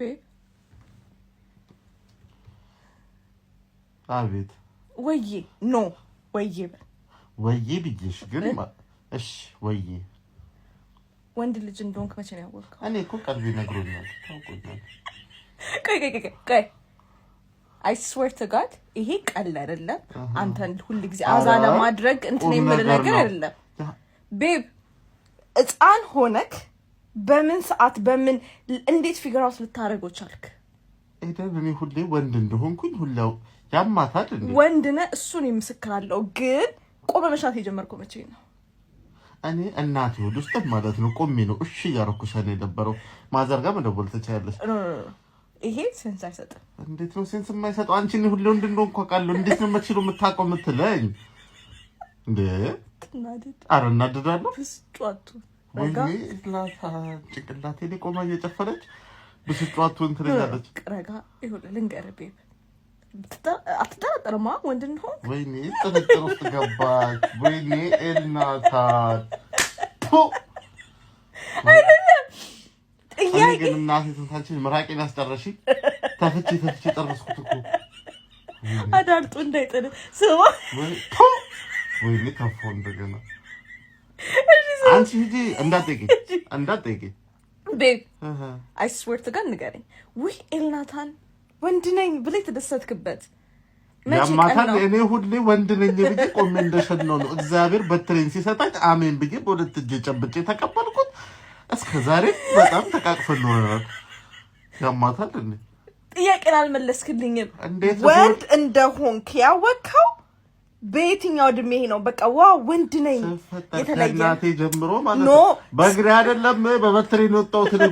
babe አቤት ወይዬ ኖ ወይዬ ብዬሽ ግን እሺ ወይዬ ወንድ ልጅ እንደሆንክ መቼ ነው ያወቅኸው? እኔ እኮ ቀልቤ ነግሮኛል ታውቁኛል። ቆይ I swear to God ይሄ ቀልድ አይደለም። አንተን ሁሉ ጊዜ አዛና ማድረግ እንትን የምል ነገር አይደለም babe ሕፃን ሆነክ በምን ሰዓት በምን እንዴት ፊገር አውት ልታረጋው ቻልክ? እኔ ሁሌ ወንድ እንደሆንኩኝ ሁላው ያማታል እንዴ? ወንድ ነህ እሱን ይመስክራለሁ። ግን ቆመ መሻት የጀመርከው መቼ ነው? እኔ እናቴ ወደ ውስጥ ማለት ነው ቆሜ ነው እሺ ያረኩሽ እኔ ደበረው ማዘርጋ መደወል ተቻለሽ። ይሄ ሴንስ አይሰጥም። እንዴት ነው ሴንስ የማይሰጠው? አንቺ ነው ሁሉ እንደሆንኩ አውቃለሁ። እንዴት ነው መችሎ የምታውቀው የምትለኝ እንዴ? አረና ደዳለሁ ብስጫቱ ወይኔ ላታ ጭቅላቴ ላይ ቆማ እየጨፈረች ብስጫቱ እንትለኛለች። ረጋ ይሁን ልንገርህ ቤብ አትጠራጠርማ ወንድ እንደሆንክ። ወይኔ ጥርጥር ውስጥ ገባች። ወይኔ ኤልናታ አይደለም ጥያቄ ግን እናቴ ተንታችን ምራቄን አስጨረሽ። ተፍቺ ጠርስኩት እኮ አዳልጡ እንዳይጥል ስማ። ወይኔ ከፋው እንደገና አንቺ ሂጂ እንዳትጠይቂ ቤብ I swear to God ንገረኝ። ውይ ኤልናታን ወንድ ነኝ ብለህ ተደሰትክበት ያማታል። እኔ ሁሌ ወንድ ነኝ ብዬ ቆሜ እንደሸነው ነው እግዚአብሔር በትሬን ሲሰጣኝ አሜን ብዬ በሁለት እጄ ጨብጬ ተቀበልኩት። እስከዛሬ በጣም ተቃቅፈን ኖረናል። ያማታል እንዴ? ጥያቄን አልመለስክልኝም። እንዴት ወንድ እንደሆንክ ያወቅኸው በየትኛው እድሜ ነው? በቃ ዋው ወንድ ነኝ የተለየ እናቴ ጀምሮ ማለት ነው። በእግሬ አይደለም በበትሬን ወጣሁት ነው